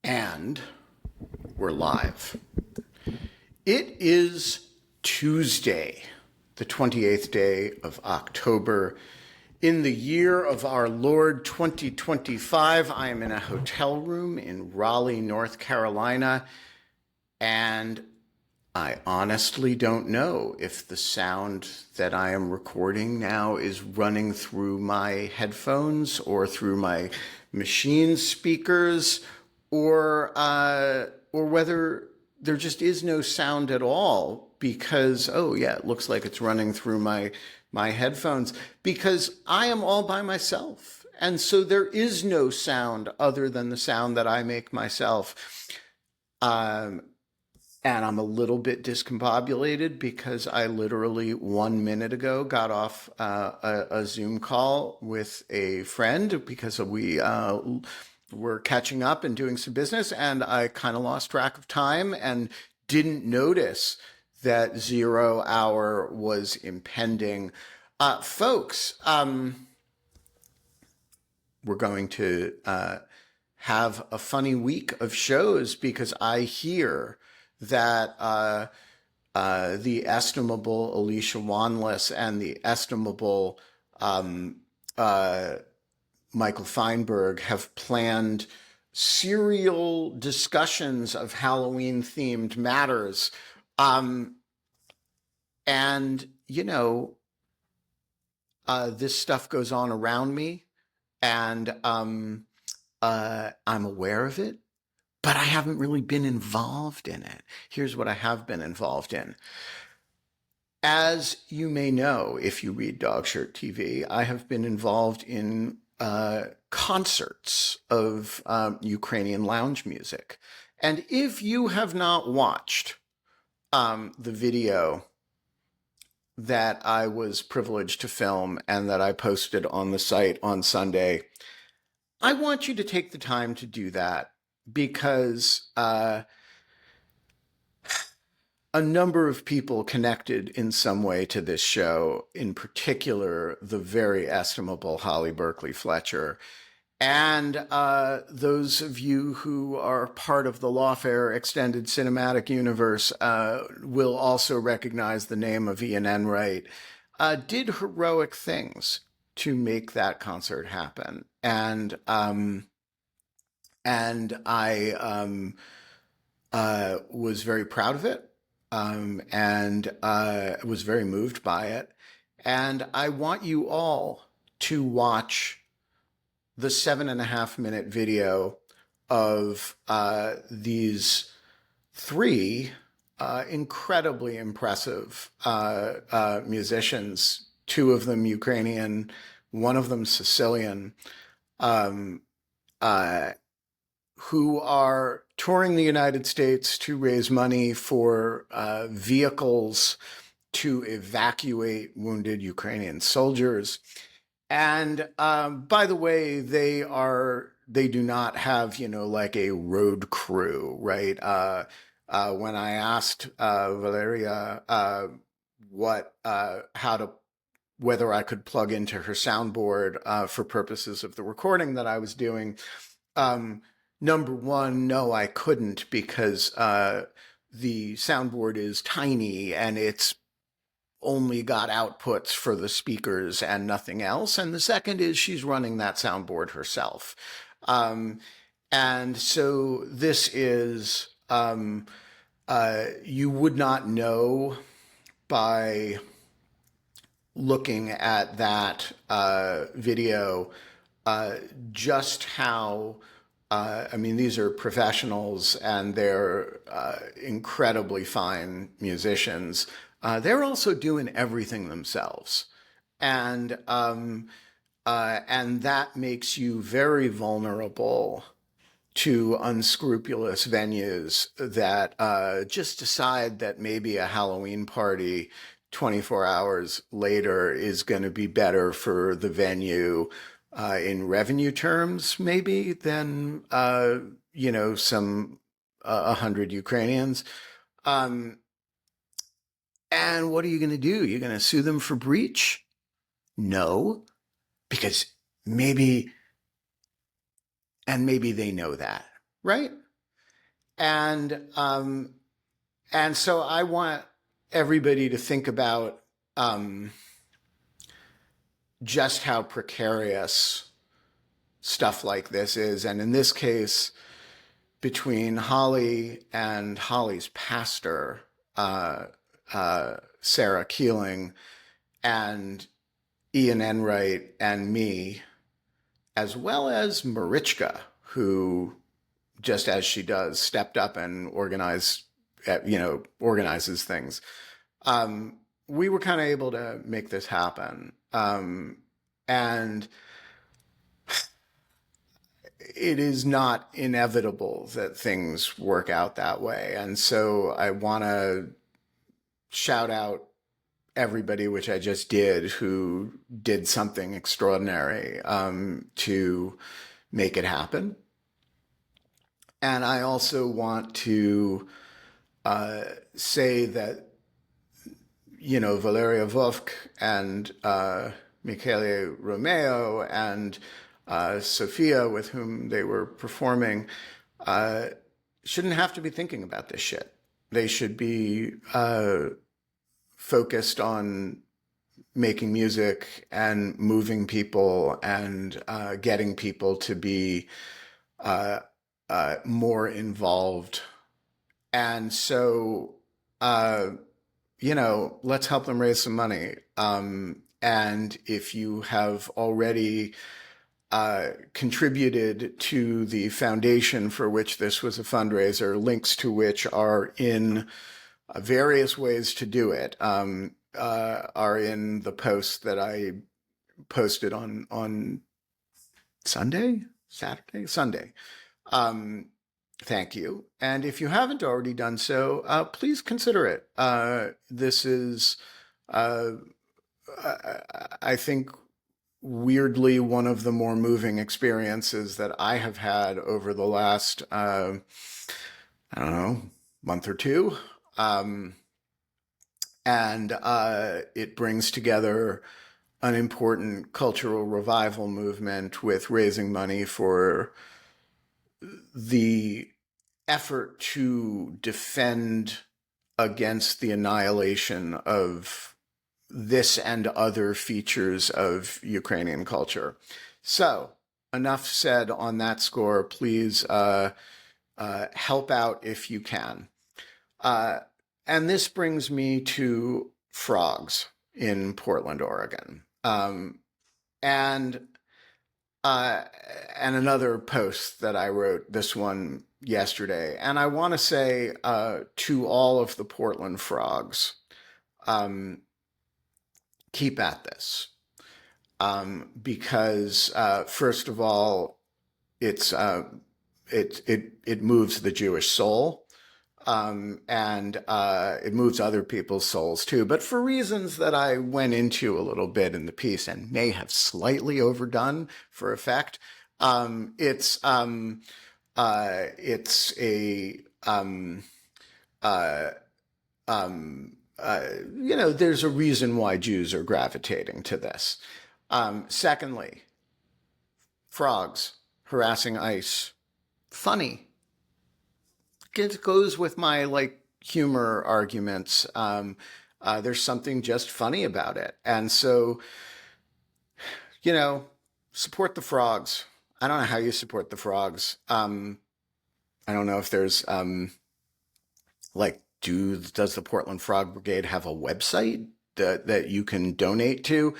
And we're live. It is Tuesday, the 28th day of October. In the year of our Lord 2025, I am in a hotel room in Raleigh, North Carolina, and I honestly don't know if the sound that I am recording now is running through my headphones or through my machine speakers, or whether there just is no sound at all because, oh yeah, it looks like it's running through my headphones because I am all by myself. And so there is no sound other than the sound that I make myself. Um, and I'm a little bit discombobulated because I literally 1 minute ago got off a Zoom call with a friend because we were catching up and doing some business, and I kind of lost track of time and didn't notice that 0 hour was impending. Folks, we're going to have a funny week of shows because I hear that the estimable Alicia Wanless and the estimable Michael Feinberg have planned serial discussions of Halloween-themed matters. And, you know, this stuff goes on around me, and I'm aware of it, but I haven't really been involved in it. Here's what I have been involved in. As you may know, if you read Dogshirt TV, I have been involved in concerts of Ukrainian lounge music. And if you have not watched the video that I was privileged to film and that I posted on the site on Sunday, I want you to take the time to do that because a number of people connected in some way to this show, in particular, the very estimable Holly Berkeley Fletcher, and those of you who are part of the Lawfare Extended Cinematic Universe will also recognize the name of Ian Enright, did heroic things to make that concert happen. And I was very proud of it. And was very moved by it. And I want you all to watch the 7.5 minute video of these three incredibly impressive musicians, two of them Ukrainian, one of them Sicilian, who are touring the United States to raise money for vehicles to evacuate wounded Ukrainian soldiers. And by the way, they do not have, like a road crew, right? When I asked Valeria whether I could plug into her soundboard for purposes of the recording that I was doing, number one, no, I couldn't because the soundboard is tiny and it's only got outputs for the speakers and nothing else. And the second is she's running that soundboard herself. And so this is, you would not know by looking at that video just how these are professionals and they're incredibly fine musicians. They're also doing everything themselves. And that makes you very vulnerable to unscrupulous venues that just decide that maybe a Halloween party 24 hours later is going to be better for the venue in revenue terms, maybe, than, some 100 Ukrainians. And what are you going to do? You're going to sue them for breach? No, because maybe they know that, right? and and so I want everybody to think about um, just how precarious stuff like this is. And in this case, between Holly and Holly's pastor, Sarah Keeling, and Ian Enright and me, as well as Marichka, who, just as she does, stepped up and organizes things. We were kind of able to make this happen. And it is not inevitable that things work out that way. And so I want to shout out everybody, which I just did, who did something extraordinary to make it happen. And I also want to say that, Valeria Vovk and Michele Romeo and Sophia, with whom they were performing, shouldn't have to be thinking about this shit. They should be focused on making music and moving people and getting people to be more involved. And so, let's help them raise some money. And if you have already contributed to the foundation for which this was a fundraiser, links to which are in various ways to do it, are in the post that I posted on Sunday. Thank you. And if you haven't already done so, please consider it. This is, I think, weirdly one of the more moving experiences that I have had over the last, I don't know, month or two. And it brings together an important cultural revival movement with raising money for the effort to defend against the annihilation of this and other features of Ukrainian culture. So, enough said on that score. Please help out if you can. And this brings me to frogs in Portland, Oregon. And another post that I wrote, this one yesterday. And I want to say to all of the Portland frogs, keep at this. Because first of all, it moves the Jewish soul. And it moves other people's souls too, but for reasons that I went into a little bit in the piece and may have slightly overdone for effect. It's a there's a reason why Jews are gravitating to this. Secondly, frogs harassing ice, funny. It goes with my humor arguments. There's something just funny about it. And so, support the frogs. I don't know how you support the frogs. I don't know if there's does the Portland Frog Brigade have a website that you can donate to?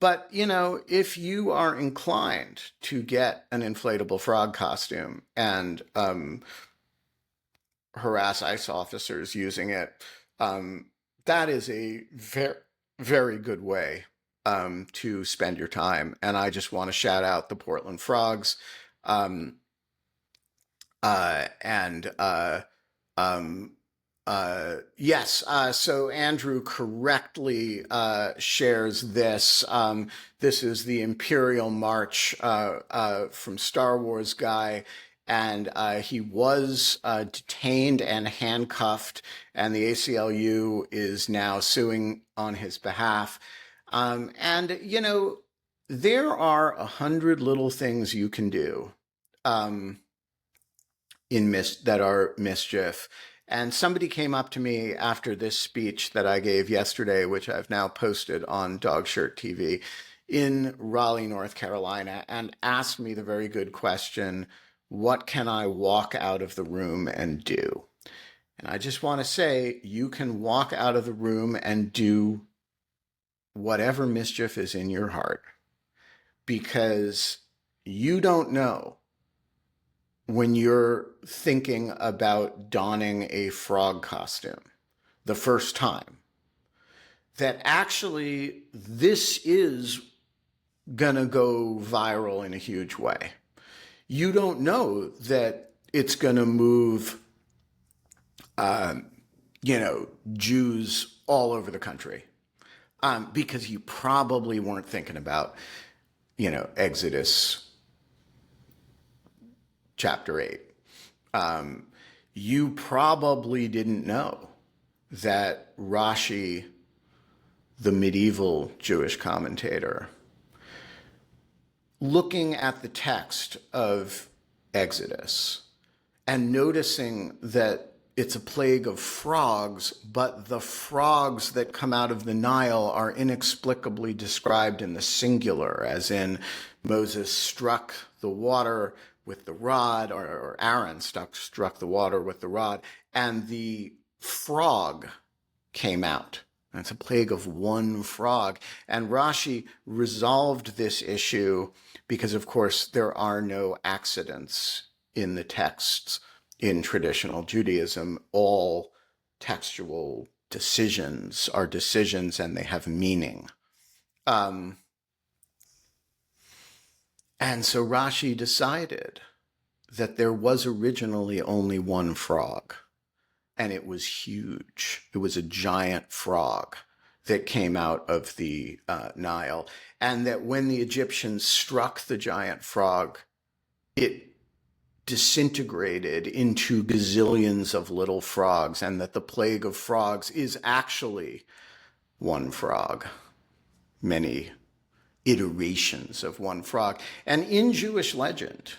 But, if you are inclined to get an inflatable frog costume and harass ICE officers using it, that is a very, very good way to spend your time. And I just want to shout out the Portland Frogs. Yes, so Andrew correctly shares this. This is the Imperial March from Star Wars Guy. And he was detained and handcuffed, and the ACLU is now suing on his behalf. There are 100 little things you can do that are mischief. And somebody came up to me after this speech that I gave yesterday, which I've now posted on Dogshirt TV in Raleigh, North Carolina, and asked me the very good question, what can I walk out of the room and do? And I just want to say, you can walk out of the room and do whatever mischief is in your heart, because you don't know when you're thinking about donning a frog costume the first time that actually this is gonna go viral in a huge way. You don't know that it's gonna move, Jews all over the country, because you probably weren't thinking about, Exodus chapter 8. You probably didn't know that Rashi, the medieval Jewish commentator, looking at the text of Exodus and noticing that it's a plague of frogs, but the frogs that come out of the Nile are inexplicably described in the singular, as in Moses struck the water with the rod, or Aaron struck the water with the rod, and the frog came out. And it's a plague of one frog. And Rashi resolved this issue because, of course, there are no accidents in the texts in traditional Judaism. All textual decisions are decisions and they have meaning. And so Rashi decided that there was originally only one frog, and it was huge. It was a giant frog that came out of the Nile, and that when the Egyptians struck the giant frog, it disintegrated into gazillions of little frogs, and that the plague of frogs is actually one frog, many iterations of one frog. And in Jewish legend,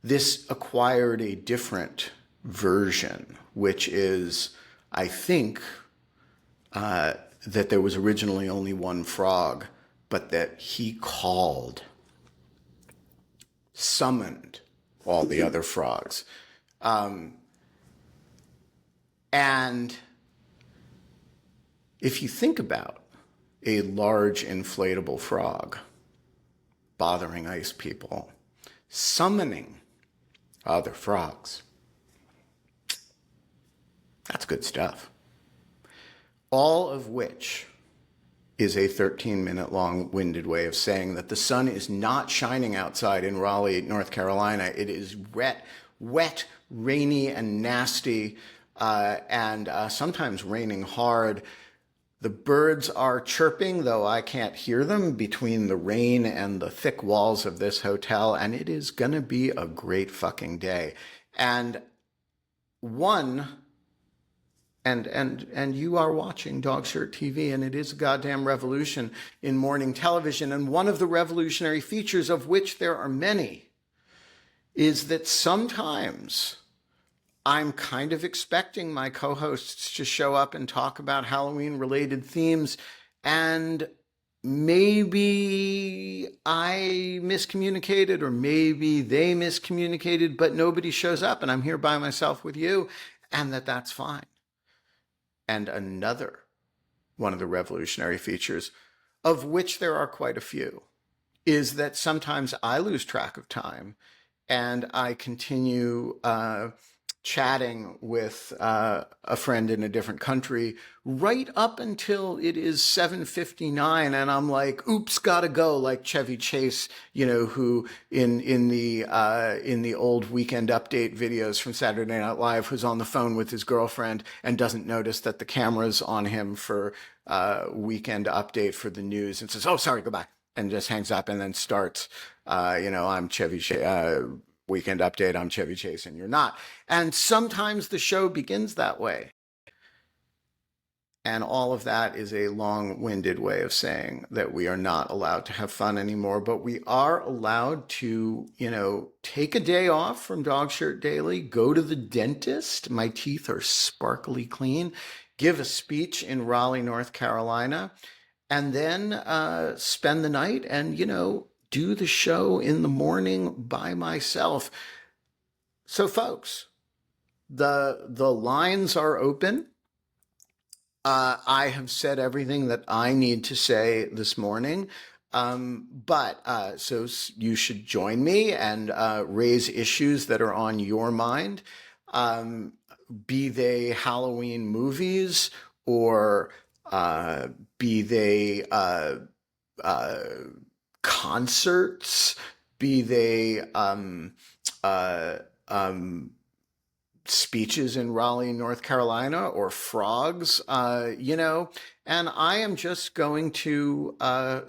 this acquired a different version, which is, I think, that there was originally only one frog, but that he summoned all the other frogs. And if you think about a large inflatable frog bothering ice people, summoning other frogs, that's good stuff. All of which is a 13-minute long-winded way of saying that the sun is not shining outside in Raleigh, North Carolina. It is wet, rainy, and nasty, and sometimes raining hard. The birds are chirping, though I can't hear them between the rain and the thick walls of this hotel, and it is gonna be a great fucking day. And you are watching Dogshirt TV, and it is a goddamn revolution in morning television. And one of the revolutionary features, of which there are many, is that sometimes I'm kind of expecting my co-hosts to show up and talk about Halloween-related themes, and maybe I miscommunicated, or maybe they miscommunicated, but nobody shows up, and I'm here by myself with you, and that's fine. And another one of the revolutionary features, of which there are quite a few, is that sometimes I lose track of time and I continue chatting with a friend in a different country right up until it is 7:59, and I'm like, oops, gotta go, like Chevy Chase, who in the old Weekend Update videos from Saturday Night Live, who's on the phone with his girlfriend and doesn't notice that the camera's on him for Weekend Update for the news, and says, oh, sorry, goodbye, and just hangs up, and then starts, I'm Chevy Chase, Weekend Update, I'm Chevy Chase, and you're not. And sometimes the show begins that way. And all of that is a long-winded way of saying that we are not allowed to have fun anymore, but we are allowed to, take a day off from Dog Shirt Daily, go to the dentist. My teeth are sparkly clean, give a speech in Raleigh, North Carolina, and then spend the night and, do the show in the morning by myself. So, folks, the lines are open. I have said everything that I need to say this morning. So you should join me and raise issues that are on your mind, um, be they Halloween movies or be they uh, concerts, be they uh, um, speeches in Raleigh, North Carolina, or frogs, and I am just going to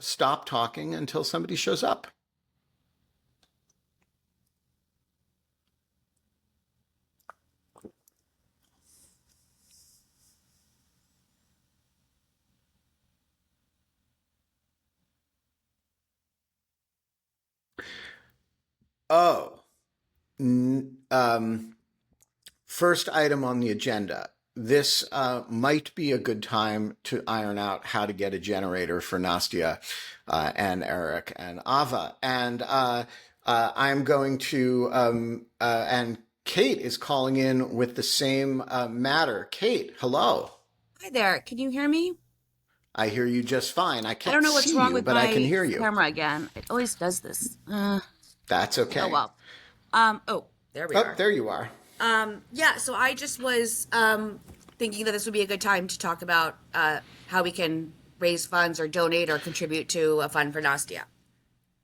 stop talking until somebody shows up. Oh, first item on the agenda. This might be a good time to iron out how to get a generator for Nastia and Eric and Ava. And I'm going to, and Kate is calling in with the same matter. Kate, hello. Hi there. Can you hear me? I hear you just fine. I I don't can't know what's see wrong you, with but I can my hear you. camera again. It always does this. That's Oh okay. well. Oh, there we Oh, are. there you are. Yeah, so I just was thinking that this would be a good time to talk about how we can raise funds or donate or contribute to a fund for Nastia.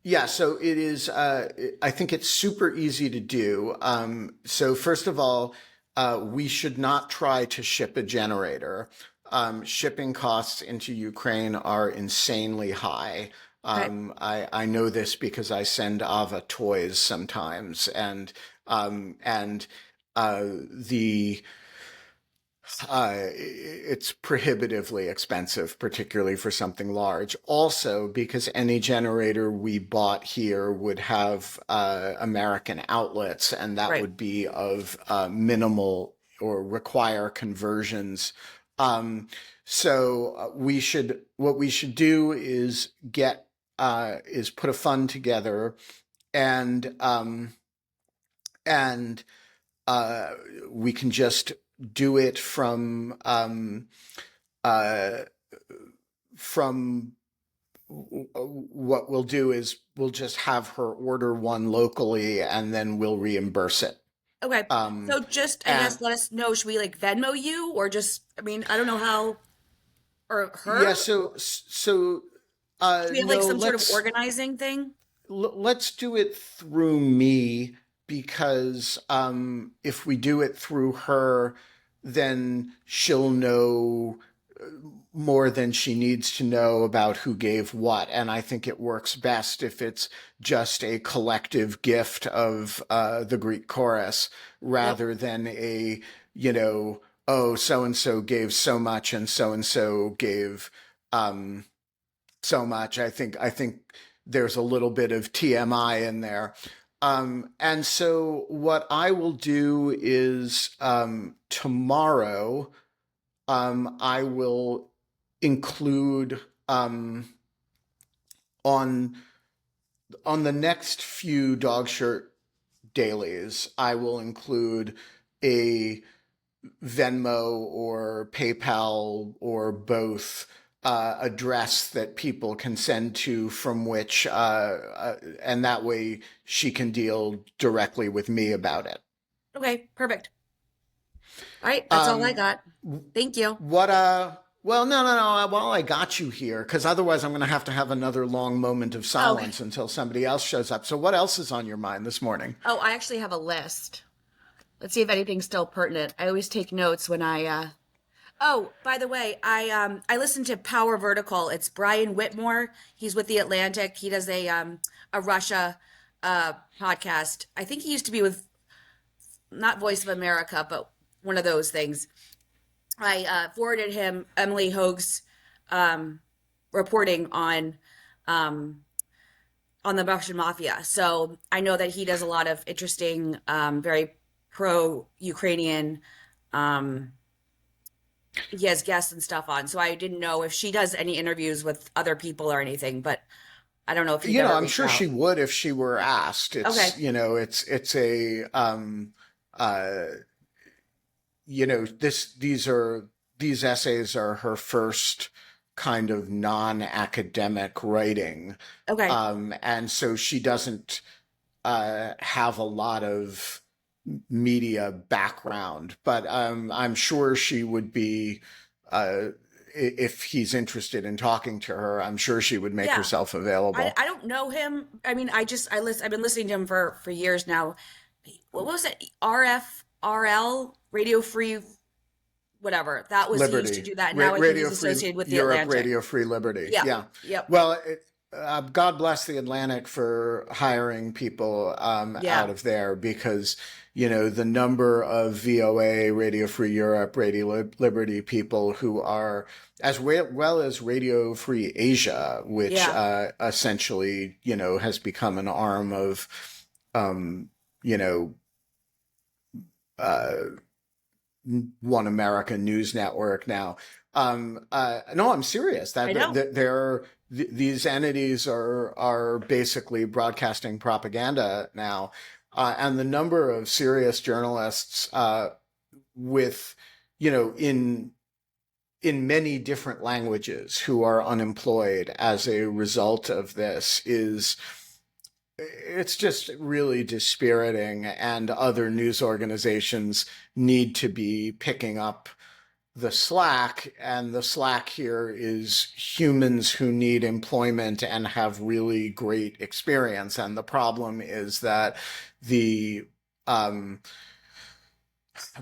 Yeah, so it is. I think it's super easy to do. So first of all, we should not try to ship a generator. Shipping costs into Ukraine are insanely high. Okay. I know this because I send Ava toys sometimes, and the it's prohibitively expensive, particularly for something large. Also, because any generator we bought here would have American outlets, and that Right. would be of minimal or require conversions. Um, what we should do is put a fund together and and uh, we can just do it uh, from what we'll do is we'll just have her order one locally and then we'll reimburse it. Okay. Um, So just, I and guess, let us know. Should we like Venmo you or just, I mean, I don't know how, or her? yeah, Should we have like no, some sort of organizing thing? let's do it through me because if we do it through her, then she'll know more than she needs to know about who gave what. And I think it works best if it's just a collective gift of the Greek chorus Yep. rather than oh, so and so gave so much and so gave um, so much. I think there's a little bit of TMI in there. And so what I will do is tomorrow I will include on on the next few dog shirt dailies. I will include a Venmo or PayPal or both address that people can send to from which, and that way she can deal directly with me about it. Okay, perfect. All right, that's all I Um, got. Thank you. what, well, no. Well, I got you here because otherwise I'm going to have another long moment of Okay. silence until somebody else shows up. So, what else is on your mind this morning? Oh, I actually have a list. Let's see if anything's still pertinent. I always take notes when I Oh, by the way, I listened to Power Vertical. It's Brian Whitmore. He's with The Atlantic. He does a Russia podcast. I think he used to be with not Voice of America, but one of those things. I forwarded him Emily Hoag's um, reporting um, on the Russian mafia. So I know that he does a lot of interesting, very pro-Ukrainian. Um, he has guests and stuff on. So I didn't know if she does any interviews with other people or anything, but I don't know if he'd ever I'm reached sure she out. would if she were asked. Okay. It's a uh, these essays are her first kind of non-academic writing, Okay. and so she doesn't have a lot of media background, but I'm sure she would be. If he's interested in talking to her, I'm sure she would make Yeah. herself I, available. I don't know him. I mean, I've been listening to him for years now. What was it? RFRL, Radio Free, whatever. That was, he used to Liberty, do that. Now I think he's Radio Free associated with the Europe, Atlantic. Radio Free Liberty. Yep. Yeah. Yep. Well, God bless the Atlantic for hiring people out Yeah. of there because, the number of VOA, Radio Free Europe, Radio Liberty people who are, as well as Radio Free Asia, which Yeah. essentially, has become an arm of, you know, uh, One America News Network now. No, I'm serious. I know. These entities are basically broadcasting propaganda now, and the number of serious journalists with, in many different languages who are unemployed as a result of this is it's just really dispiriting, and other news organizations need to be picking up the slack. And the slack here is humans who need employment and have really great experience. And the problem is that the um,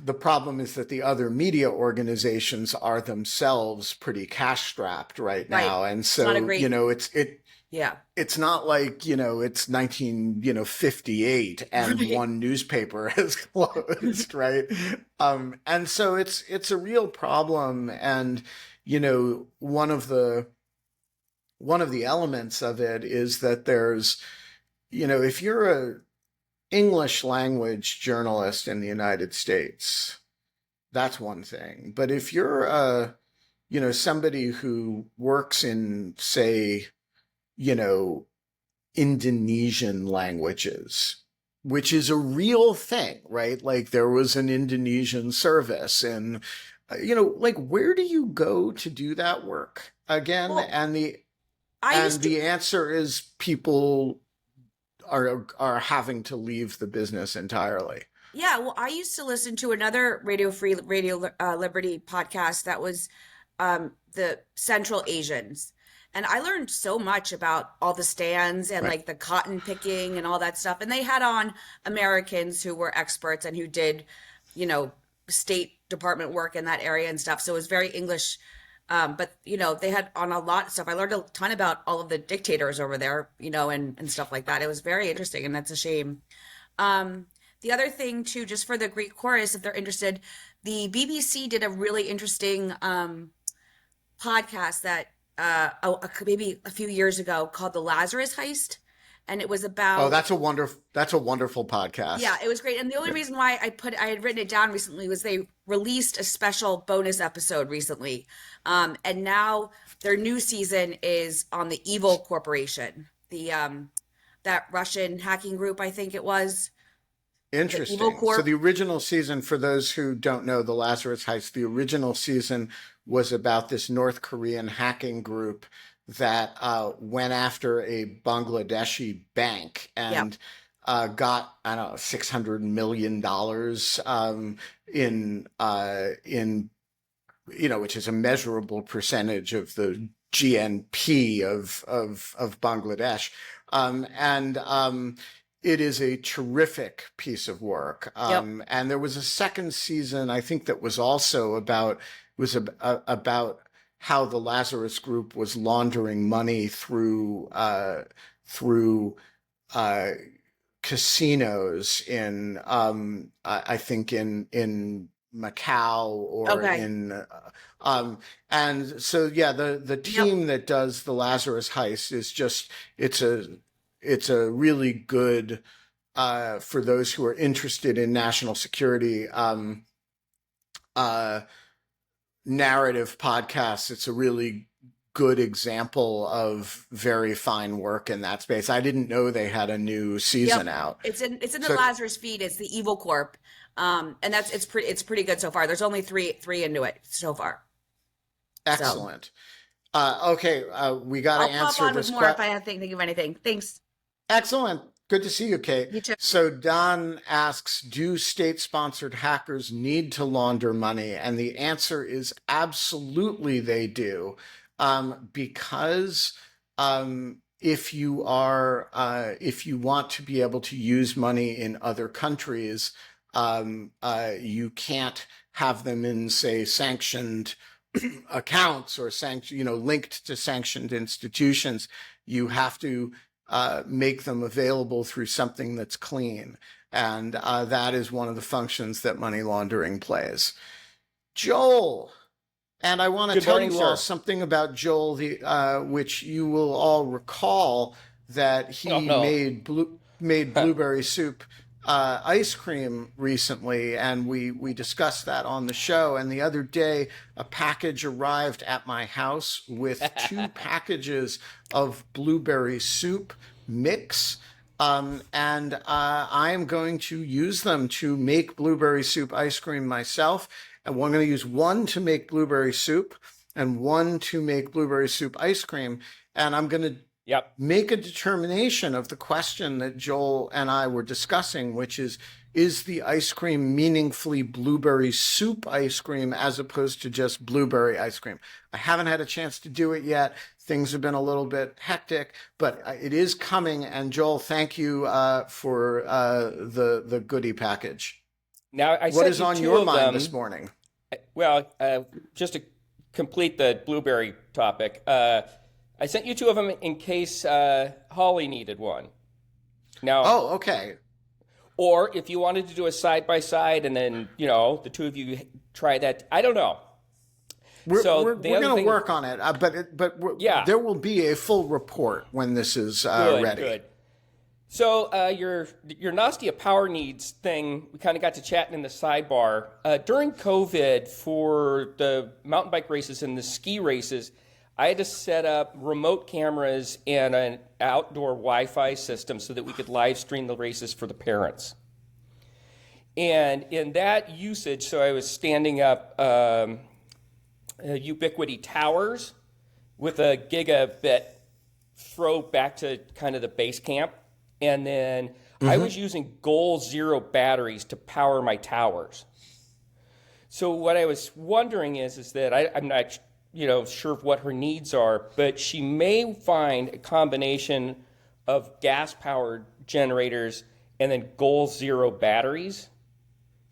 the problem is that the other media organizations are themselves pretty cash strapped right Right. now, and It's not a so great, yeah. it's not like, it's 1958 and Right. one newspaper has closed, right? And so it's a real problem. And, one of the elements of it is that there's, if you're a English language journalist in the United States, that's one thing. But if you're somebody who works in, say, you know, Indonesian languages, which is a real thing, right? Like there was an Indonesian service, and like where do you go to do that work again? Well, And I used to, the answer is people are having to leave the business entirely. yeah, well, I used to listen to another Radio Liberty podcast that was the Central Asians. And I learned so much about all the stands and Right. like the cotton picking and all that stuff. And they had on Americans who were experts and who did, you know, State Department work in that area and stuff. So it was very English. But they had on a lot of stuff. I learned a ton about all of the dictators over there, and stuff like that. It was very interesting, and that's a shame. Um, the other thing too, just for the Greek chorus, if they're interested, the BBC did a really interesting podcast that maybe a few years ago called the Lazarus Heist, and it was Oh, about. that's a wonderful Yeah, podcast. it was great. And the only reason why I had written it down recently was they released a special bonus episode recently. And now their new season is on the Evil Corporation, the that Russian hacking group, I think it was, the Evil Interesting. So Corp. the original season, for those who don't know the Lazarus Heist, the original season was about this North Korean hacking group that went after a Bangladeshi bank Yeah. and got, I don't know, $600 million in which is a measurable percentage of the GNP of Bangladesh. And it is a terrific piece of work. Yep. And there was a second season, I think, that was also about how the Lazarus Group was laundering money through uh, casinos in I think in Macau or Okay. in and so yeah, the Yep. team that does the Lazarus heist is just it's a it's a really good for those who are interested in national security uh narrative podcasts. It's a really good example of very fine work in that space. I didn't know they had a new season Yep. out. It's in the So Lazarus feed. It's the Evil Corp. And that's it's pretty good so far. There's only three into it so far. So excellent. Okay, we got to I'll pop answer on with this more if question. I have think of anything. Thanks. Excellent. Good to see you, Kate. You too. So Don asks, do state-sponsored hackers need to launder money? And the answer is absolutely they do. Because if you are, if you want to be able to use money in other countries, you can't have them in, say, sanctioned accounts or linked to sanctioned institutions. You have to make them available through something that's clean. And that is one of the functions that money laundering plays. Joel, and I want to Good tell morning, you all sir. something about Joel, which you will all recall that Oh he no. made blueberry soup ice cream recently, and we discussed that on the show. And the other day, a package arrived at my house with two packages of blueberry soup mix. And I am going to use them to make blueberry soup ice cream myself. And we're going to use one to make blueberry soup and one to make blueberry soup ice cream. And I'm going to Yep. make a determination of the question that Joel and I were discussing, which is the ice cream meaningfully blueberry soup ice cream as opposed to just blueberry ice cream? I haven't had a chance to do it yet. Things have been a little bit hectic, but it is coming. And Joel, thank you for the goodie package. Now I What sent is you on two your of mind this them. morning? Well, just to complete the blueberry topic, I sent you two of them in case Holly needed one. Now, Oh, okay. or if you wanted to do a side by side, and then the two of you try that. I don't know. We're So we're, the we're other going to thing, work on it, yeah, there will be a full report when this is good, ready. good. So your Nastia power needs thing, we kind of got to chatting in the sidebar. During COVID, for the mountain bike races and the ski races, I had to set up remote cameras and an outdoor Wi-Fi system so that we could live stream the races for the parents. And in that usage, so I was standing up Ubiquity towers with a gigabit throw back to kind of the base camp. And then I was using goal zero batteries to power my towers. So what I was wondering is that I'm not sure of what her needs are, but she may find a combination of gas powered generators and then goal zero batteries.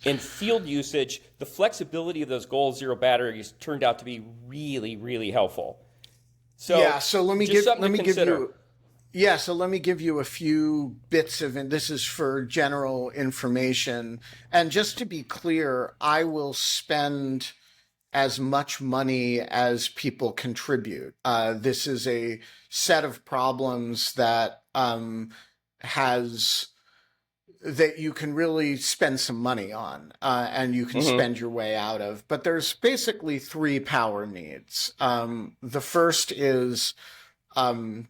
In field usage, the flexibility of those goal zero batteries turned out to be really, really helpful. Yeah, So so let me just give something let to me give consider. you yeah, so let me give you a few bits of, and this is for general information. And just to be clear, I will spend as much money as people contribute. This is a set of problems has that you can really spend some money on, and you can Hmm. spend your way out of. But there's basically three power needs. The first is um,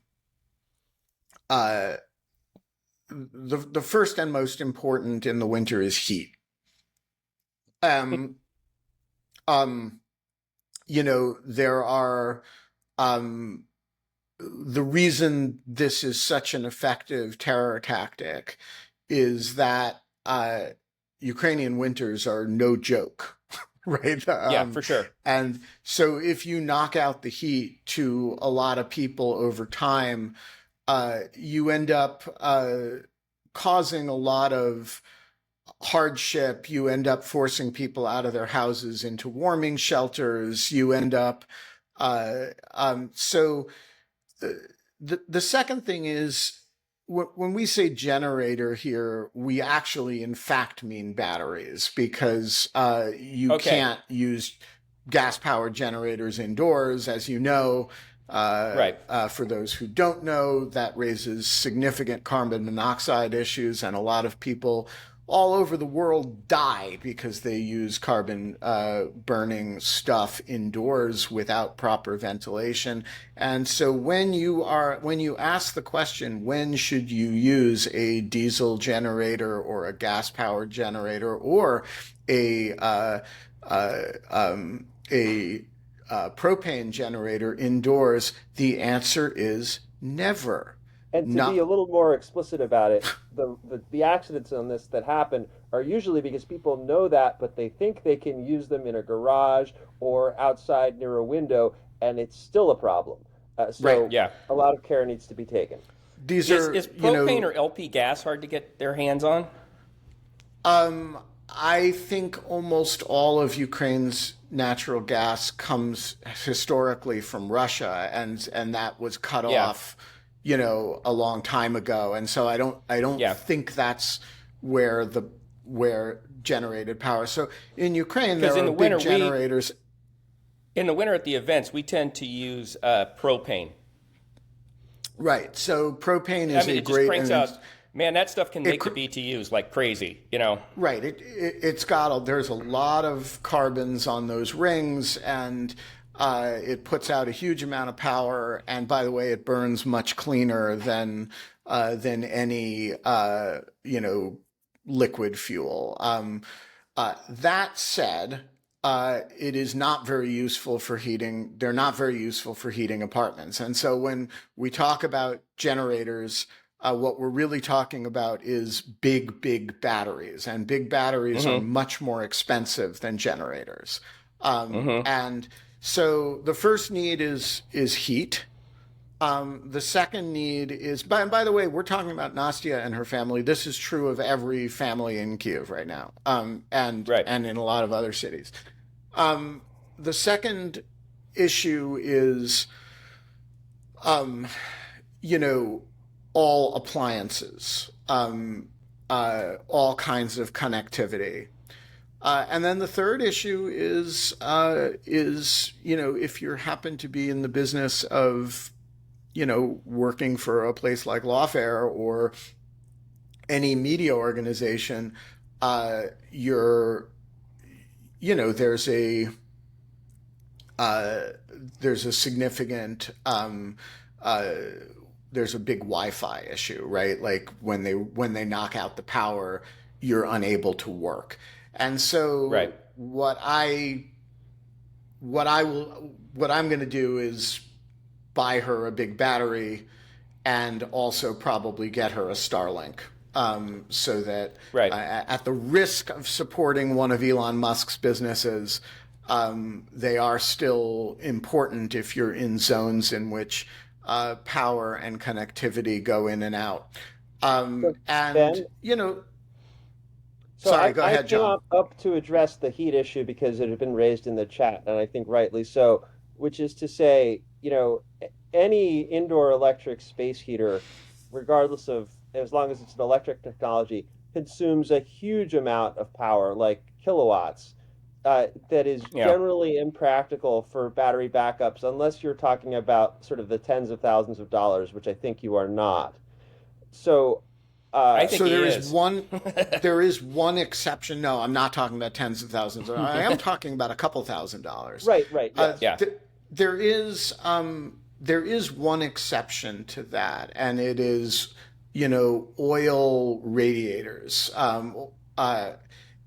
uh, the first and most important in the winter is heat. Um, um, there are um, the reason this is such an effective terror tactic is that Ukrainian winters are no joke, right? Yeah, for sure. And so if you knock out the heat to a lot of people over time, you end up causing a lot of hardship. You end up forcing people out of their houses into warming shelters. You end up so the second thing is when we say generator here, we actually, in fact, mean batteries because you Okay. can't use gas-powered generators indoors, as you know. Right. For those who don't know, that raises significant carbon monoxide issues, and a lot of people all over the world die because they use carbon burning stuff indoors without proper ventilation. And so when you ask the question, when should you use a diesel generator or a gas powered generator or a a propane generator indoors, the answer is never. And to be a Not little more explicit about it, the accidents on this that happen are usually because people know that, but they think they can use them in a garage or outside near a window, and it's still a problem. right. So Yeah. a lot of care needs to be taken. These Is are, is propane or LP gas hard to get their hands on? I think almost all of Ukraine's natural gas comes historically from Russia, and that was cut Yeah. off, a long time ago. And so I don't Yeah. think that's where generated power. So in Ukraine, Because there in are the big winter generators. in the winter at the events we tend to use propane. Right. So propane I is mean, a it just great, cranks and out. Man, that stuff can it, make the BTUs like crazy. You know. right. There's a lot of carbons on those rings, and it puts out a huge amount of power. And by the way, it burns much cleaner than any liquid fuel. That said, it is not very useful for heating. They're not very useful for heating apartments. And so when we talk about generators, what we're really talking about is big batteries, and big batteries are Mm-hmm. much more expensive than generators. Mm-hmm. And so the first need is heat. The second need is, by the way, we're talking about Nastia and her family. This is true of every family in Kiev right now, Right. and in a lot of other cities. The second issue is, um, you know, all appliances, all kinds of connectivity. And then the third issue is if you happen to be in the business of working for a place like Lawfare or any media organization, you're there's uh, a significant there's a big Wi-Fi issue, right? Like when they knock out the power, you're unable to work. And so Right. what I'm going to do is buy her a big battery and also probably get her a Starlink, so that Right. at the risk of supporting one of Elon Musk's businesses, they are still important if you're in zones in which power and connectivity go in and out. So, And, Ben, so sorry, go I ahead, came John. up to address the heat issue because it had been raised in the chat, and I think rightly so, which is to say, any indoor electric space heater, regardless of, as long as it's an electric technology, consumes a huge amount of power, like kilowatts, that is Yeah. generally impractical for battery backups unless you're talking about sort of the tens of thousands of dollars, which I think you are not. So, I uh, think So he there is is. one exception. No, I'm not talking about tens of thousands. I am talking about a couple $1,000s. right, Uh, yes. Yeah. th- there is one exception to that, and it is oil radiators.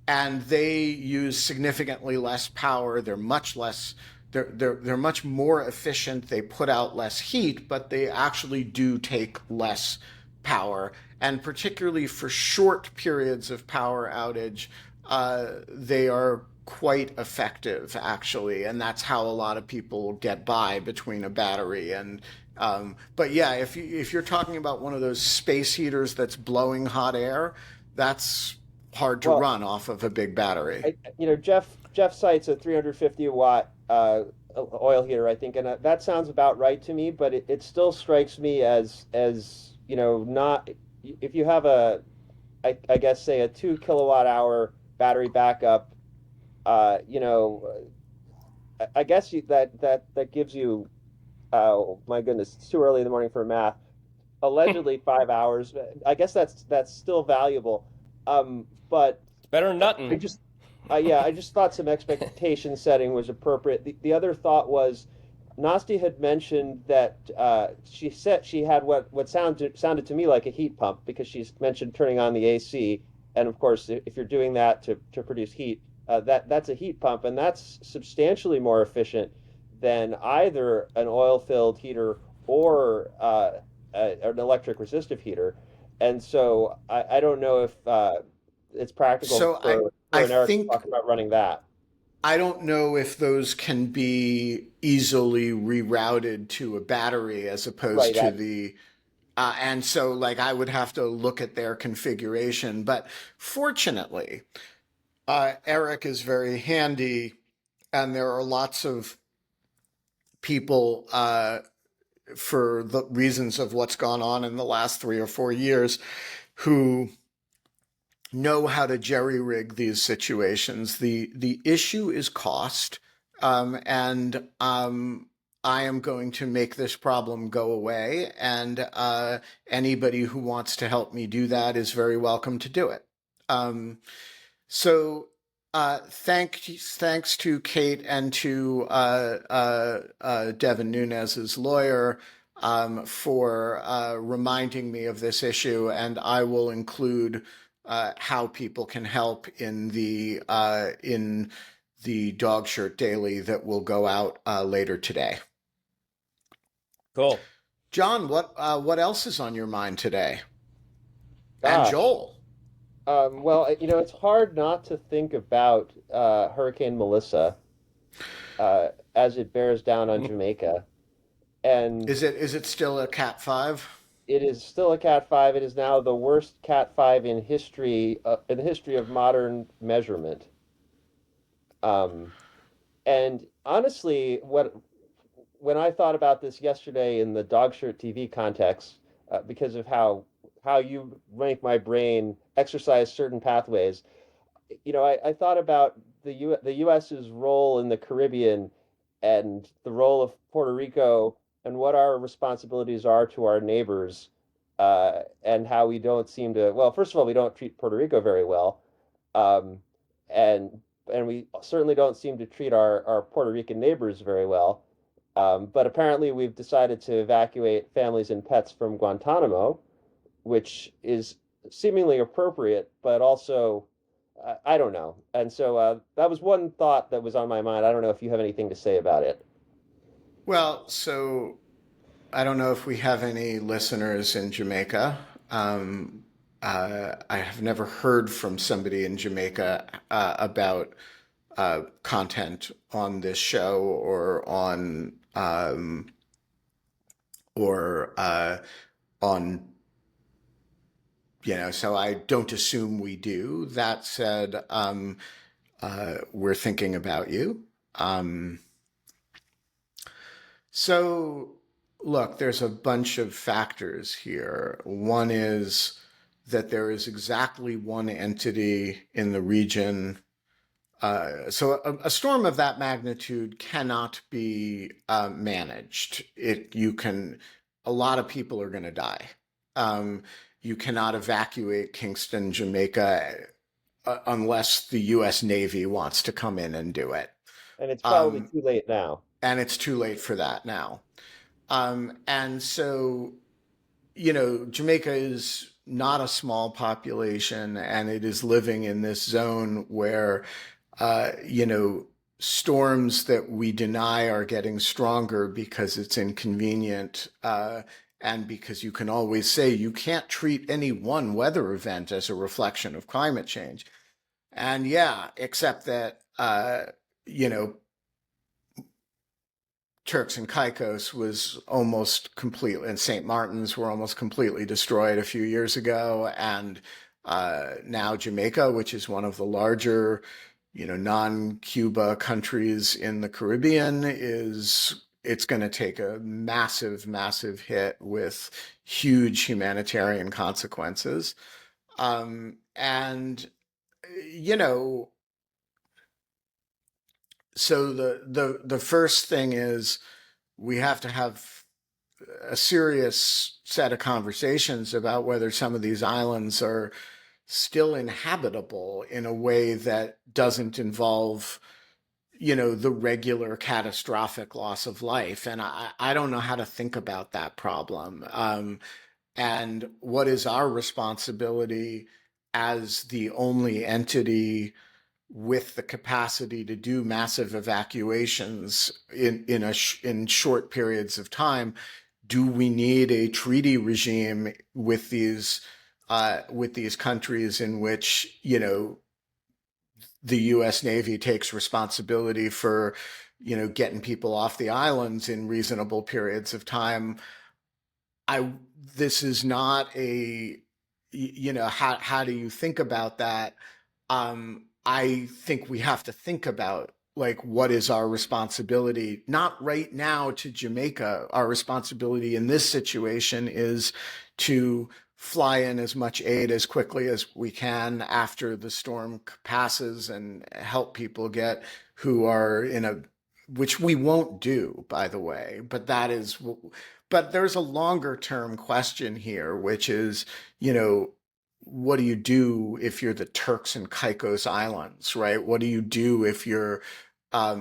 And they use significantly less power. They're much less. They're much more efficient. They put out less heat, but they actually do take less power. And particularly for short periods of power outage, they are quite effective, actually. And that's how a lot of people get by between a battery and. But yeah, if you're talking about one of those space heaters that's blowing hot air, that's hard to Well, run off of a big battery. Jeff cites a 350 watt oil heater, I think, and that sounds about right to me. But it still strikes me as not if you have I guess say a 2 kilowatt hour battery backup, uh, you know, I guess that gives you, oh my goodness, it's too early in the morning for math. Allegedly 5 hours. I guess that's still valuable. But Better than I nothing. just, yeah, I just thought some expectation setting was appropriate. The other thought was, Nastia had mentioned that she said she had what sounded to me like a heat pump because she's mentioned turning on the AC, and of course, if you're doing that to produce heat, that's a heat pump, and that's substantially more efficient than either an oil-filled heater or an electric resistive heater. And so I don't know if it's practical So I for an Eric to think talk about running that. I don't know if those can be easily rerouted to a battery as opposed Right. to the and so like I would have to look at their configuration. But fortunately, Eric is very handy, and there are lots of people for the reasons of what's gone on in the last 3 or 4 years who know how to jerry rig these situations. The issue is cost, and I am going to make this problem go away. And anybody who wants to help me do that is very welcome to do it. So thanks to Kate and to Devin Nunes's lawyer for reminding me of this issue, and I will include how people can help in the Dog Shirt Daily that will go out later today. Cool. John, what else is on your mind today? And Gosh. Joel. Well, it's hard not to think about Hurricane Melissa as it bears down on Jamaica, and Is it still a Cat 5? it is still a Cat 5. It is now the worst Cat 5 in the history of modern measurement. Um, and honestly, when I thought about this yesterday in the Dog Shirt TV context, because of how you make my brain exercise certain pathways, I thought about the U.S.'s role in the Caribbean and the role of Puerto Rico and what our responsibilities are to our neighbors, and how we don't seem to. Well, first of all, we don't treat Puerto Rico very well, um, and and we certainly don't seem to treat our Puerto Rican neighbors very well. But apparently, we've decided to evacuate families and pets from Guantanamo, which is seemingly appropriate, but also I don't know. And so that was one thought that was on my mind. I don't know if you have anything to say about it. Well, so I don't know if we have any listeners in Jamaica. I have never heard from somebody in Jamaica about content on this show or on so I don't assume we do. That said, we're thinking about you. Um, So, look, there's a bunch of factors here. One is that there is exactly one entity in the region. So, a storm of that magnitude cannot be managed. A lot of people are going to die. Um, you cannot evacuate Kingston, Jamaica, unless the U.S. Navy wants to come in and do it. And it's probably Um, too late now. and it's too late for that now. And so, Jamaica is not a small population, and it is living in this zone where, storms that we deny are getting stronger because it's inconvenient, and because you can always say you can't treat any one weather event as a reflection of climate change. And yeah, except that, you know, Turks and Caicos was almost completely, and St. Martin's were almost completely destroyed a few years ago. And now Jamaica, which is one of the larger, non-Cuba countries in the Caribbean, is it's going to take a massive, massive hit with huge humanitarian consequences. And you know, so the first thing is we have to have a serious set of conversations about whether some of these islands are still inhabitable in a way that doesn't involve, the regular catastrophic loss of life. And I don't know how to think about that problem. And what is our responsibility as the only entity with the capacity to do massive evacuations in short periods of time? Do we need a treaty regime with these countries in which the U.S. Navy takes responsibility for getting people off the islands in reasonable periods of time? I This is not a, how do you think about that? I think we have to think about, like, what is our responsibility, not right now to Jamaica. Our responsibility in this situation is to fly in as much aid as quickly as we can after the storm passes and help people get who are in a, which we won't do, by the way, but there's a longer term question here, which is, what do you do if you're the Turks and Caicos Islands, right? What do you do if you're, I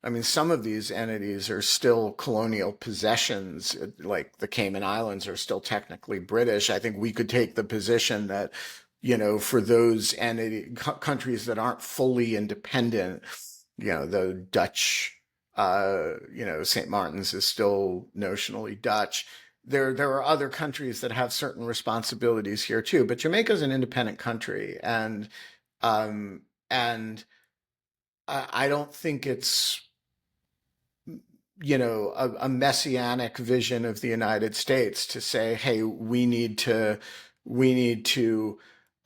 mean, some of these entities are still colonial possessions, like the Cayman Islands are still technically British. I think we could take the position that, for those countries that aren't fully independent, the Dutch, St. Martin's is still notionally Dutch. There are other countries that have certain responsibilities here too, but Jamaica is an independent country, and I don't think it's a messianic vision of the United States to say, hey, we need to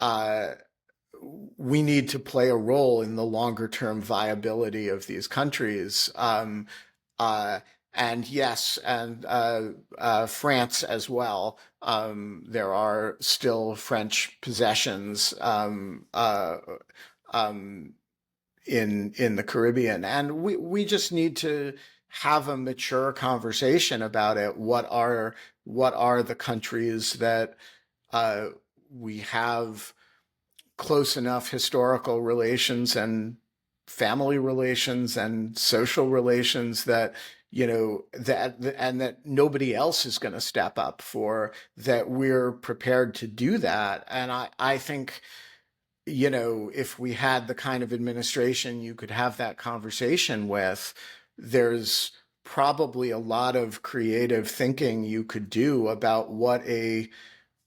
uh, we need to play a role in the longer term viability of these countries. Uh, and yes, and France as well. There are still French possessions um, in the Caribbean, and we just need to have a mature conversation about it. What are the countries that uh, we have close enough historical relations and family relations and social relations that that nobody else is going to step up for, that we're prepared to do that. And I think, if we had the kind of administration you could have that conversation with, there's probably a lot of creative thinking you could do about what a,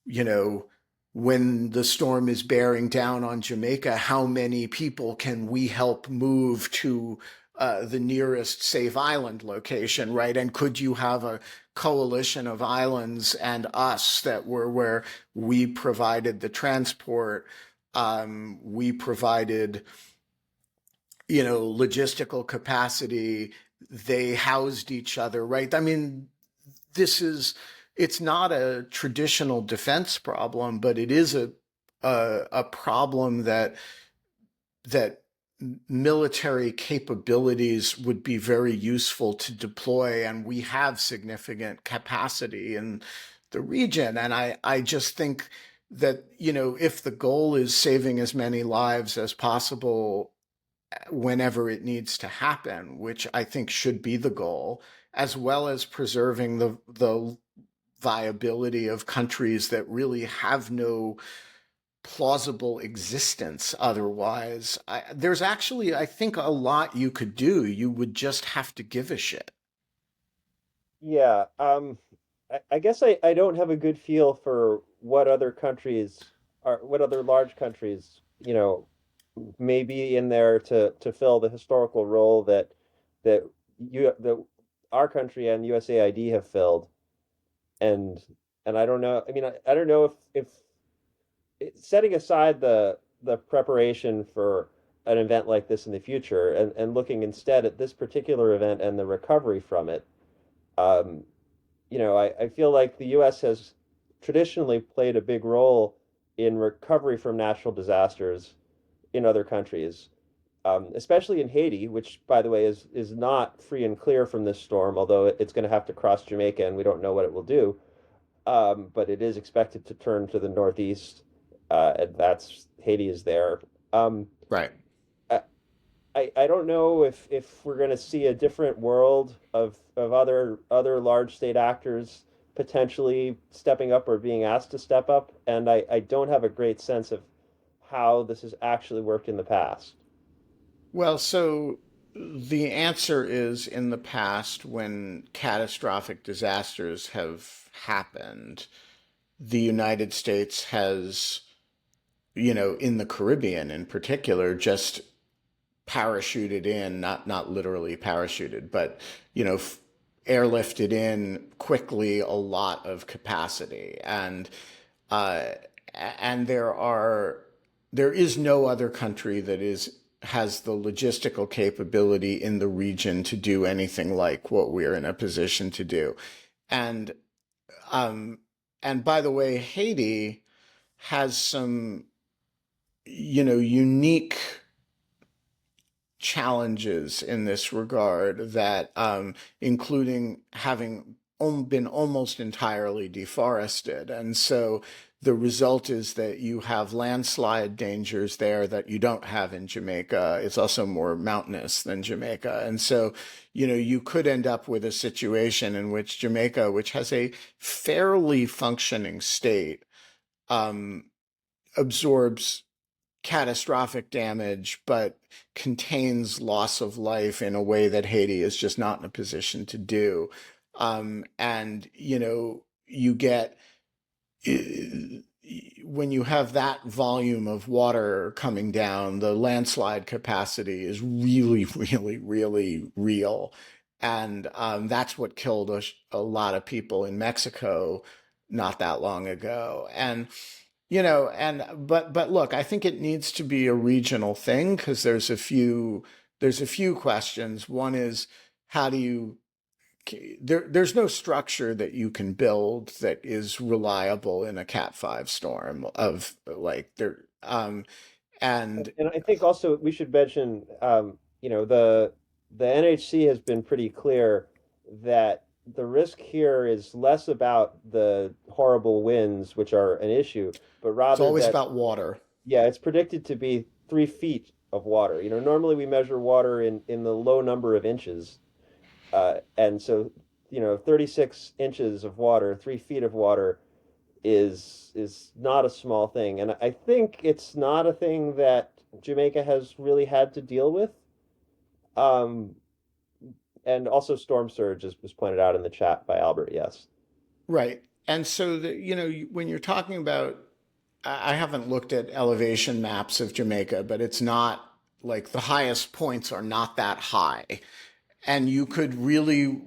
you know, when the storm is bearing down on Jamaica, how many people can we help move to the nearest safe island location, right? And could you have a coalition of islands and us that were where we provided the transport, we provided, logistical capacity, they housed each other, right? I mean, this is it's not a traditional defense problem, but it is a problem that military capabilities would be very useful to deploy, and we have significant capacity in the region. And I just think that, if the goal is saving as many lives as possible whenever it needs to happen, which I think should be the goal, as well as preserving the viability of countries that really have no plausible existence otherwise. There's actually, I think, a lot you could do. You would just have to give a shit. Yeah, I guess I don't have a good feel for what other large countries, may be in there to fill the historical role that that our country and USAID have filled. And and I don't know. I mean, I don't know if setting aside the preparation for an event like this in the future and looking instead at this particular event and the recovery from it, Um, I feel like the U.S. has traditionally played a big role in recovery from natural disasters in other countries, especially in Haiti, which, by the way, is not free and clear from this storm, although it's going to have to cross Jamaica, and we don't know what it will do. But it is expected to turn to the northeast, and that's Haiti is there. Um, Right. I, I don't know if we're going to see a different world of other large state actors potentially stepping up or being asked to step up, and I don't have a great sense of how this has actually worked in the past. Well, so the answer is in the past, when catastrophic disasters have happened, the United States has, in the Caribbean in particular, just parachuted in, not literally parachuted, but airlifted in quickly a lot of capacity, uh, and there is no other country that is has the logistical capability in the region to do anything like what we're in a position to do, and um, and by the way, Haiti has some unique challenges in this regard that including having been almost entirely deforested. And so the result is that you have landslide dangers there that you don't have in Jamaica. It's also more mountainous than Jamaica. And so, you could end up with a situation in which Jamaica, which has a fairly functioning state, um, absorbs catastrophic damage, but contains loss of life in a way that Haiti is just not in a position to do. And, you get, when you have that volume of water coming down, the landslide capacity is really, really, really real. And that's what killed a lot of people in Mexico not that long ago. And but look, I think it needs to be a regional thing because there's a few questions. One is, how do you there's no structure that you can build that is reliable in a Cat 5 storm of like there and And I think also we should mention, the NHC has been pretty clear that the risk here is less about the horrible winds, which are an issue, but it's rather always that, about water. yeah, it's predicted to be 3 feet of water. Normally we measure water in the low number of inches, and so 36 inches of water, 3 feet of water is not a small thing, and I think it's not a thing that Jamaica has really had to deal with. Um, and also storm surge, as was pointed out in the chat by Albert. Yes. Right. And so when you're talking about, I haven't looked at elevation maps of Jamaica, but it's not like the highest points are not that high. And you could really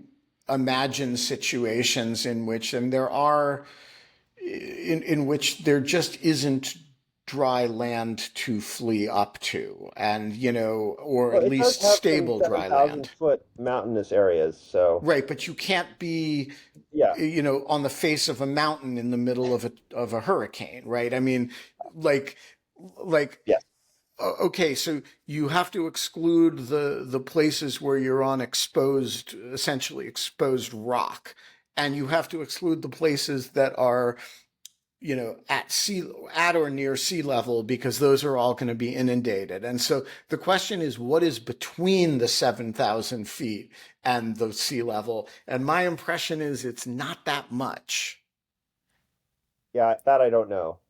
imagine situations in which, and there are, in which there just isn't dry land to flee up to, and, or Well, at it does least have some stable dry 7,000 land. foot mountainous areas, so Right, but you can't be, yeah. on the face of a mountain in the middle of a hurricane, right? I mean, like, like, Yes. okay, so you have to exclude the places where you're on exposed, essentially exposed rock, and you have to exclude the places that are, at or near sea level, because those are all going to be inundated. And so the question is, what is between the 7,000 feet and the sea level? And my impression is it's not that much. Yeah, that I don't know.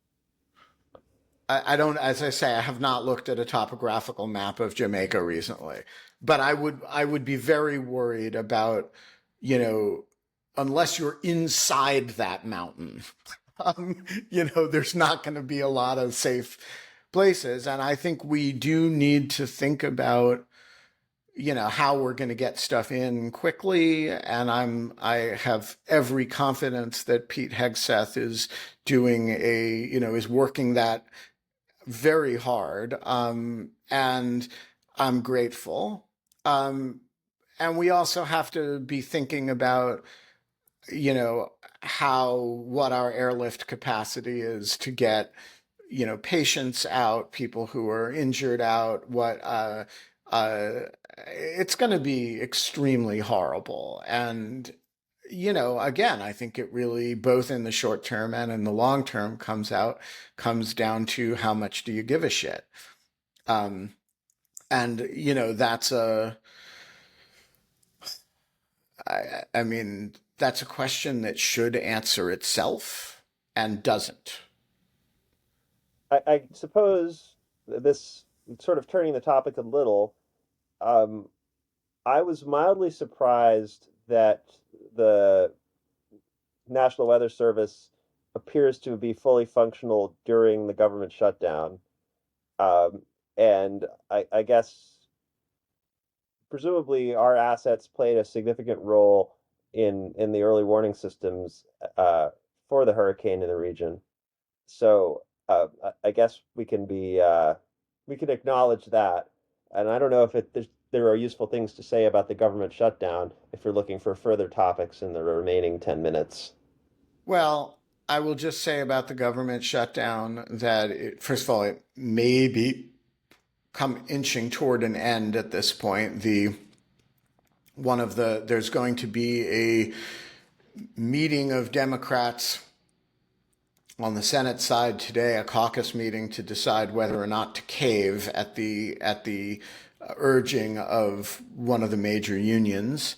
I don't, as I say, I have not looked at a topographical map of Jamaica recently, but I would be very worried about, you know, unless you're inside that mountain, there's not going to be a lot of safe places. And I think we do need to think about, how we're going to get stuff in quickly. And I have every confidence that Pete Hegseth is doing is working that very hard. And I'm grateful. Um, and we also have to be thinking about, what our airlift capacity is to get, patients out, people who are injured out, uh, it's going to be extremely horrible. And, again, I think it really, both in the short term and in the long term, comes down to how much do you give a shit? Um, and, that's I mean, that's a question that should answer itself and doesn't. I suppose this sort of turning the topic a little, um, I was mildly surprised that the National Weather Service appears to be fully functional during the government shutdown. Um, and I guess presumably our assets played a significant role in the early warning systems for the hurricane in the region. So I guess we can acknowledge that. And I don't know if there are useful things to say about the government shutdown if you're looking for further topics in the remaining 10 minutes. Well, I will just say about the government shutdown that first of all, it may be come inching toward an end at this point. There's going to be a meeting of Democrats on the Senate side today, a caucus meeting to decide whether or not to cave at the urging of one of the major unions.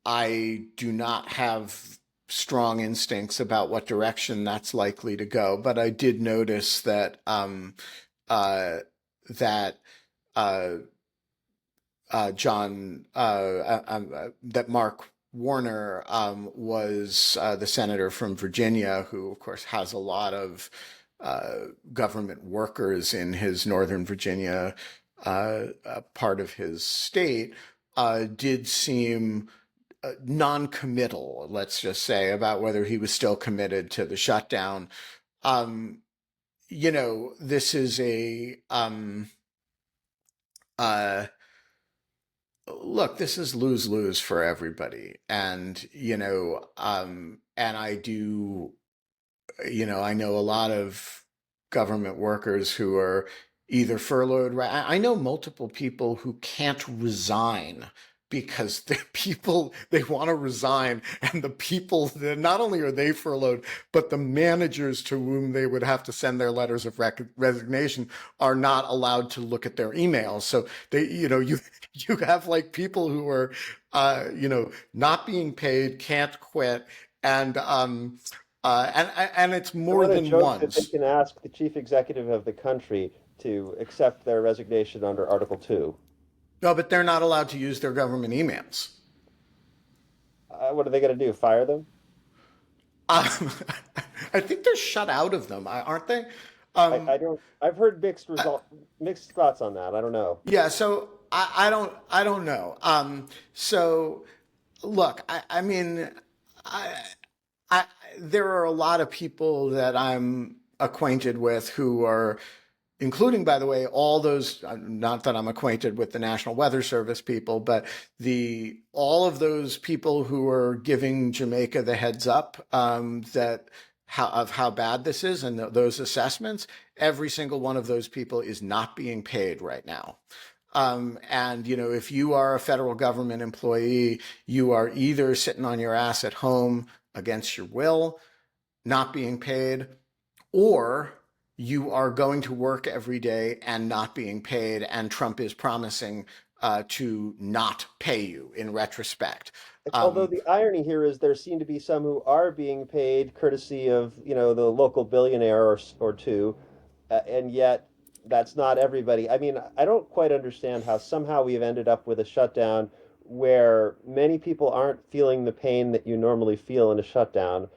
I do not have strong instincts about what direction that's likely to go, but I did notice that that uh, that Mark Warner was the senator from Virginia, who, of course, has a lot of government workers in his Northern Virginia part of his state, did seem non-committal, let's just say, about whether he was still committed to the shutdown. Um, this is a uh, look, this is lose-lose for everybody. And, and I know a lot of government workers who are either furloughed. I know multiple people who can't resign because the people they want to resign, and the people that not only are they furloughed, but the managers to whom they would have to send their letters of resignation are not allowed to look at their emails. So you have like people who are not being paid, can't quit, and and it's And more what a than joke that they once. can ask the chief executive of the country to accept their resignation under Article 2. No, but they're not allowed to use their government emails. What are they going to do? Fire them? Um, I think they're shut out of them, aren't they? I Um, don't. I've heard I- mixed thoughts on that. I don't know. yeah, so I don't know. So look, I mean, I, I, there are a lot of people that I'm acquainted with who are, including, by the way, all those, not that I'm acquainted with the National Weather Service people, but all of those people who are giving Jamaica the heads up of how bad this is, and those assessments, every single one of those people is not being paid right now. And if you are a federal government employee, you are either sitting on your ass at home against your will, not being paid, or you are going to work every day and not being paid, and Trump is promising to not pay you in retrospect. Although Um, the irony here is there seem to be some who are being paid courtesy of, the local billionaire or two, and yet that's not everybody. I mean, I don't quite understand how somehow we've ended up with a shutdown where many people aren't feeling the pain that you normally feel in a shutdown,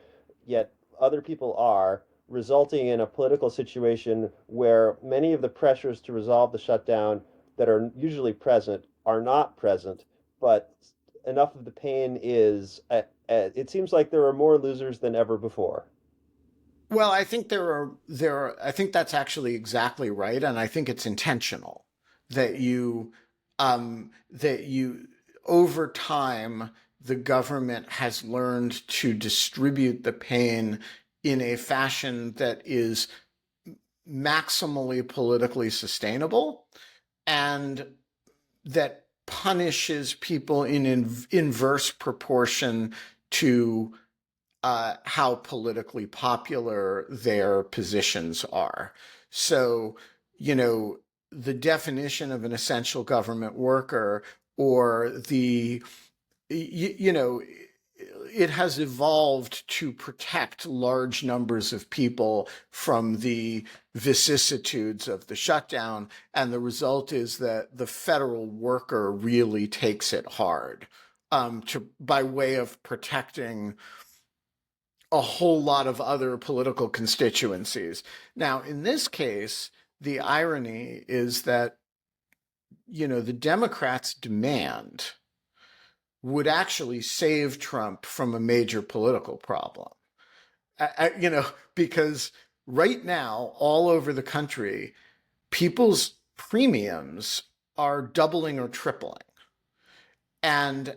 yet other people are, resulting in a political situation where many of the pressures to resolve the shutdown that are usually present are not present, but enough of the pain is. It seems like there are more losers than ever before. well, I think I think that's actually exactly right, and I think it's intentional that you that you over time, the government has learned to distribute the pain in a fashion that is maximally politically sustainable and that punishes people in inverse proportion to how politically popular their positions are. So, the definition of an essential government worker or you know, it has evolved to protect large numbers of people from the vicissitudes of the shutdown. And the result is that the federal worker really takes it hard by way of protecting a whole lot of other political constituencies. Now, in this case, the irony is that, the Democrats' demand would actually save Trump from a major political problem. Because right now, all over the country, people's premiums are doubling or tripling. And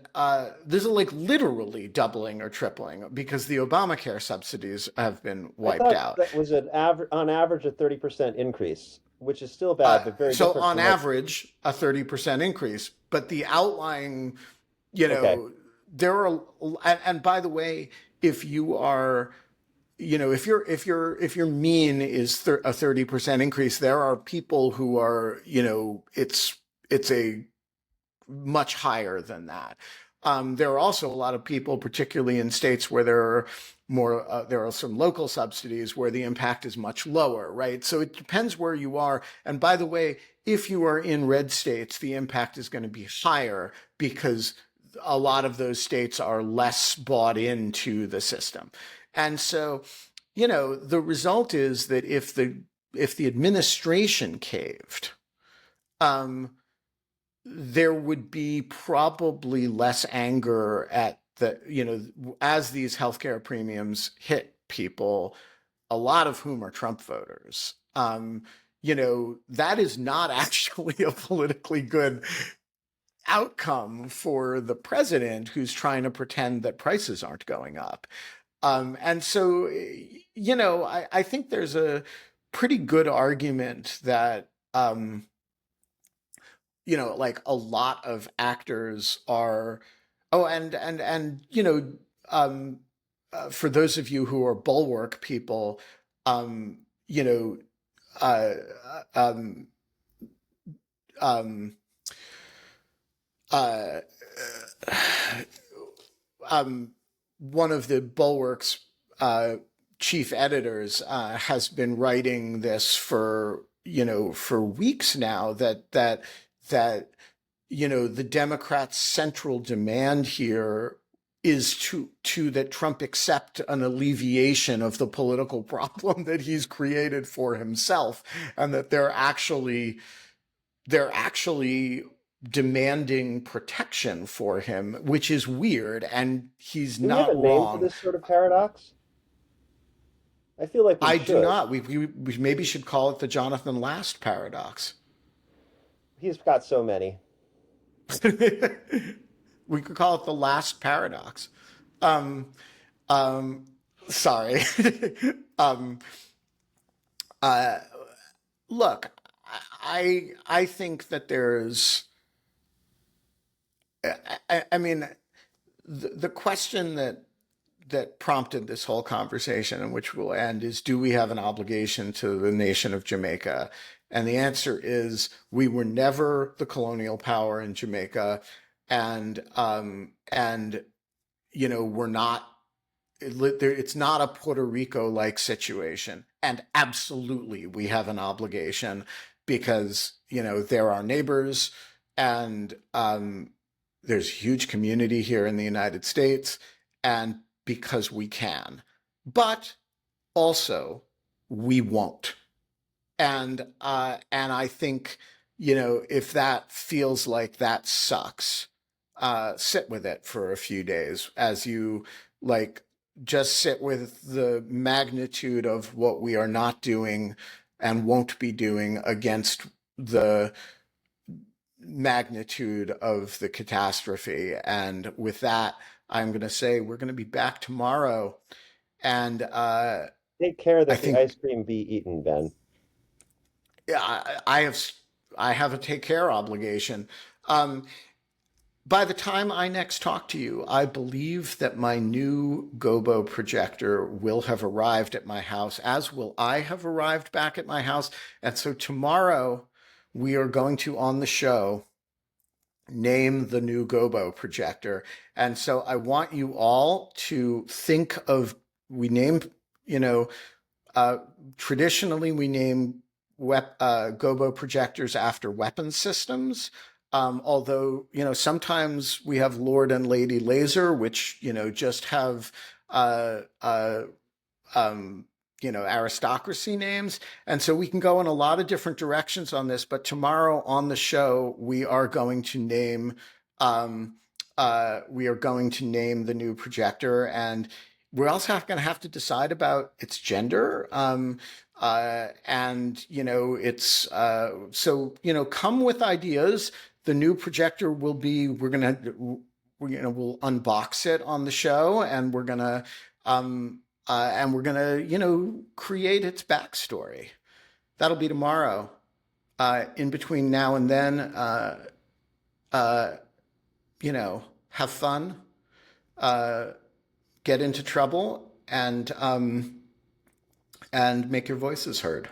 this is like literally doubling or tripling because the Obamacare subsidies have been I wiped thought out. that was on average a 30% increase, which is still bad, but very So different on from what. average, a 30% increase. But the outlying, Okay. there are, and by the way, if you are, if your mean is a 30% increase, there are people who are, it's a much higher than that. There are also a lot of people, particularly in states where there are some local subsidies where the impact is much lower, right? So it depends where you are. And by the way, if you are in red states, the impact is going to be higher because a lot of those states are less bought into the system. And so, the result is that if the administration caved, there would be probably less anger at as these healthcare premiums hit people, a lot of whom are Trump voters. That is not actually a politically good outcome for the president who's trying to pretend that prices aren't going up. And so, I think there's a pretty good argument that, like a lot of actors are, oh, and for those of you who are bulwark people, um, you know, uh, um, um, uh, one of the Bulwark's chief editors has been writing this for weeks now that the Democrats' central demand here is to that Trump accept an alleviation of the political problem that he's created for himself, and that they're actually demanding protection for him, which is weird, and he's Do we have a not name for wrong. this sort of paradox? I feel like we I do should. not. We maybe should call it the Jonathan Last paradox. He's got so many. We could call it the Last paradox. Um, Sorry. um, uh, Look, I think that there's. I mean, the question that prompted this whole conversation, and which will end, is: do we have an obligation to the nation of Jamaica? And the answer is: we were never the colonial power in Jamaica, and we're not. It's not a Puerto Rico like situation, and absolutely we have an obligation because they're our neighbors, and there's a huge community here in the United States, and because we can. But also, we won't. And I think, if that feels like that sucks, sit with it for a few days as you like just sit with the magnitude of what we are not doing and won't be doing against the magnitude of the catastrophe. And with that, I'm going to say we're going to be back tomorrow. And Take care I that the think ice cream be eaten, Ben. yeah, I have a take care obligation. Um, by the time I next talk to you, I believe that my new Gobo projector will have arrived at my house, as will I have arrived back at my house. And so tomorrow we are going to, on the show, name the new Gobo projector. And so I want you all to think of, we name, you know, uh, traditionally we name Gobo projectors after weapon systems. Although, sometimes we have Lord and Lady Laser, which, just have uh, uh, um, aristocracy names. And so we can go in a lot of different directions on this. But tomorrow on the show, we are going to name the new projector, and we're also going to have to decide about its gender. And it's so come with ideas. The new projector will be. We'll unbox it on the show, and we're gonna, create its backstory. That'll be tomorrow. In between now and then, uh, have fun, uh, get into trouble, and make your voices heard.